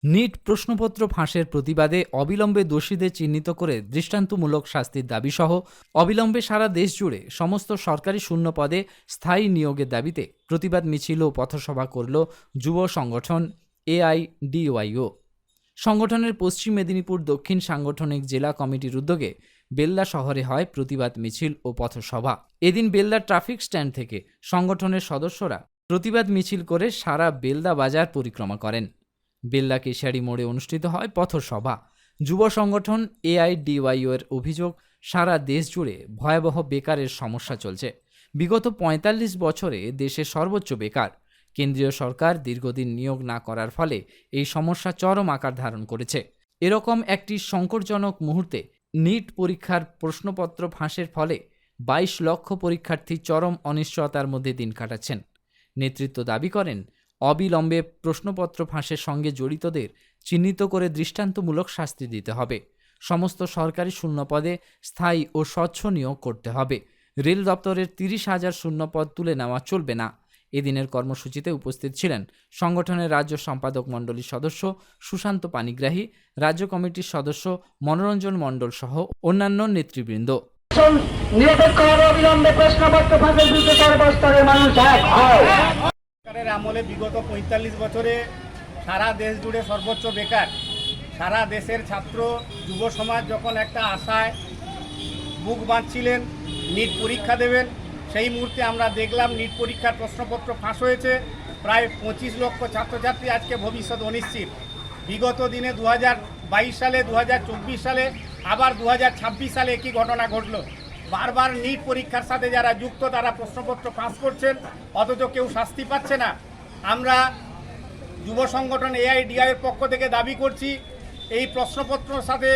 NEET প্রশ্নপত্র ফাঁসের প্রতিবাদে অবিলম্বে দোষীদের চিহ্নিত করে দৃষ্টান্তমূলক শাস্তির দাবিসহ অবিলম্বে সারা দেশ জুড়ে সমস্ত সরকারি শূন্য পদে স্থায়ী নিয়োগের দাবিতে প্রতিবাদ মিছিল ও পথসভা করল যুব সংগঠন এআইডিওয়াইও। সংগঠনের পশ্চিম মেদিনীপুর দক্ষিণ সাংগঠনিক জেলা কমিটির উদ্যোগে বেলদা শহরে হয় প্রতিবাদ মিছিল ও পথসভা। এদিন বেলদা ট্রাফিক স্ট্যান্ড থেকে সংগঠনের সদস্যরা প্রতিবাদ মিছিল করে সারা বেলদা বাজার পরিক্রমা করেন। বেলদা কেশিয়ারি মোড়ে অনুষ্ঠিত হয় পথসভা। যুব সংগঠন এআইডিওয়াইও এর অভিযোগ, সারা দেশ জুড়ে ভয়াবহ বেকারের সমস্যা চলছে। বিগত ৪৫ বছরে দেশে সর্বোচ্চ বেকার। কেন্দ্রীয় সরকার দীর্ঘদিন নিয়োগ না করার ফলে এই সমস্যা চরম আকার ধারণ করেছে। এরকম একটি সংকটজনক মুহূর্তে নিট পরীক্ষার প্রশ্নপত্র ফাঁসের ফলে ২২ লক্ষ পরীক্ষার্থী চরম অনিশ্চয়তার মধ্যে দিন কাটাচ্ছেন। নেতৃত্ব দাবি করেন, অবিলম্বে প্রশ্নপত্র ফাঁসের সঙ্গে জড়িতদের চিহ্নিত করে দৃষ্টান্তমূলক শাস্তি দিতে হবে। সমস্ত সরকারি শূন্যপদে স্থায়ী ও স্বচ্ছ নিয়োগ করতে হবে। রেল দপ্তরের ৩০,০০০ শূন্যপদ তুলে নেওয়া চলবে না। এদিনের কর্মসূচিতে উপস্থিত ছিলেন সংগঠনের রাজ্য সম্পাদক মণ্ডলীর সদস্য সুশান্ত পানিগ্রাহী, রাজ্য কমিটির সদস্য মনোরঞ্জন মণ্ডল সহ অন্যান্য নেতৃবৃন্দ। সরকারের আমলে বিগত ৪৫ বছরে সারা দেশ জুড়ে সর্বোচ্চ বেকার। সারা দেশের ছাত্র যুব সমাজ যখন একটা আশায় বুক বাঁধছিলেন নিট পরীক্ষা দেবেন, সেই মুহূর্তে আমরা দেখলাম নিট পরীক্ষার প্রশ্নপত্র ফাঁস হয়েছে। প্রায় ২৫ লক্ষ ছাত্রছাত্রী আজকে ভবিষ্যৎ অনিশ্চিত। বিগত দিনে ২০২২ সালে, ২০২৪ সালে, আবার ২০২৬ সালে একই ঘটনা ঘটল। বারবার নিট পরীক্ষার সাথে যারা যুক্ত তারা প্রশ্নপত্র ফাঁস করছেন, অথচ কেউ শাস্তি পাচ্ছে না। আমরা যুব সংগঠন এআইডিআই এর পক্ষ থেকে দাবি করছি, এই প্রশ্নপত্রের সাথে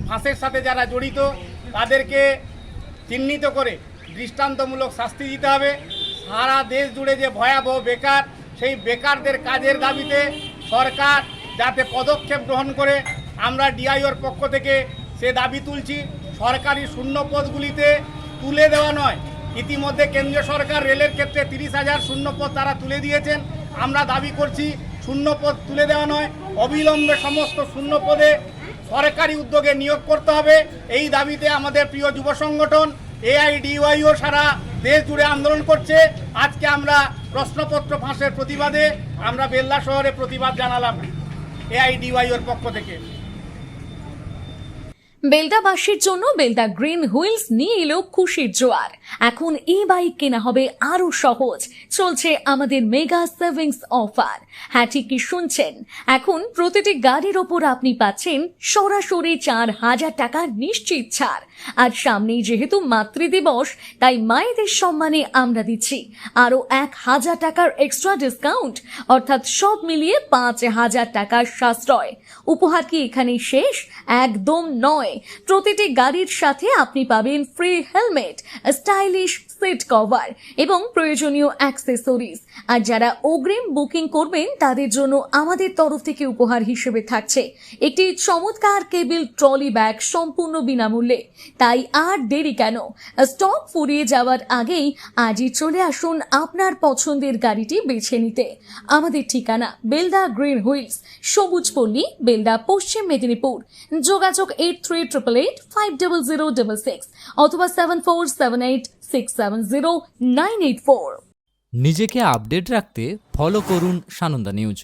ফাঁসের সাথে যারা জড়িত তাদেরকে চিহ্নিত করে দৃষ্টান্তমূলক শাস্তি দিতে হবে। সারা দেশ জুড়ে যে ভয়াবহ বেকার, সেই বেকারদের কাজের দাবিতে সরকার যাতে পদক্ষেপ গ্রহণ করে, আমরা ডিআইওর পক্ষ থেকে সে দাবি তুলছি। সরকারি শূন্য পদগুলিতে তুলে দেওয়া নয়, ইতিমধ্যে কেন্দ্রীয় সরকার রেলের ক্ষেত্রে ৩০,০০০ শূন্য পদ তারা তুলে দিয়েছেন। আমরা দাবি করছি শূন্য পদ তুলে দেওয়া নয়, অবিলম্বে সমস্ত শূন্য পদে সরকারি উদ্যোগে নিয়োগ করতে হবে। এই দাবিতে আমাদের প্রিয় যুব সংগঠন এআইডিওয়াইও সারা দেশ জুড়ে আন্দোলন করছে। আজকে আমরা প্রশ্নপত্র ফাঁসের প্রতিবাদে আমরা বেলদা শহরে প্রতিবাদ জানালাম এআইডিওয়াইওর পক্ষ থেকে। বেলদাবাসীর জন্য বেলদা গ্রিন হুইলস নিয়ে এলো খুশির জোয়ার। এখন এই বাইক কেনা হবে আরো সহজ। চলছে আমাদের মেগা সেভিংস অফার। হ্যাঁ, ঠিকই শুনছেন, এখন প্রতিটি গাড়ির ওপর আপনি পাচ্ছেন সরাসরি ৪,০০০ টাকা নিশ্চিত ছাড়। আর সামনেই যেহেতু মাতৃদিবস, তাই মায়েদের সম্মানে আমরা দিচ্ছি আরো ১,০০০ টাকার এক্সট্রা ডিসকাউন্ট, অর্থাৎ সব মিলিয়ে ৫,০০০ টাকার সাশ্রয়। উপহার কি এখানেই শেষ? একদম নয়। প্রতিটি গাড়ির সাথে আপনি পাবেন free helmet, stylish seat cover এবং প্রয়োজনীয় অ্যাক্সেসরিজ। আর যারা অগ্রিম বুকিং করবেন তাদের জন্য আমাদের তরফ থেকে উপহার হিসেবে থাকছে একটি চমৎকার কেবিল ট্রলি ব্যাগ সম্পূর্ণ বিনামূল্যে। তাই আর দেরি কেন? স্টক ফুরিয়ে যাওয়ার আগেই আজই চলে আসুন আপনার পছন্দের গাড়িটি বেছে নিতে। আমাদের ঠিকানা বেলদা গ্রিন হুইলস, সবুজপল্লী, বেলদা, পশ্চিম মেদিনীপুর। যোগাযোগ 8388500666 অথবা 7478670984। নিজেকে আপডেট রাখতে ফলো করুন সানন্দা নিউজ।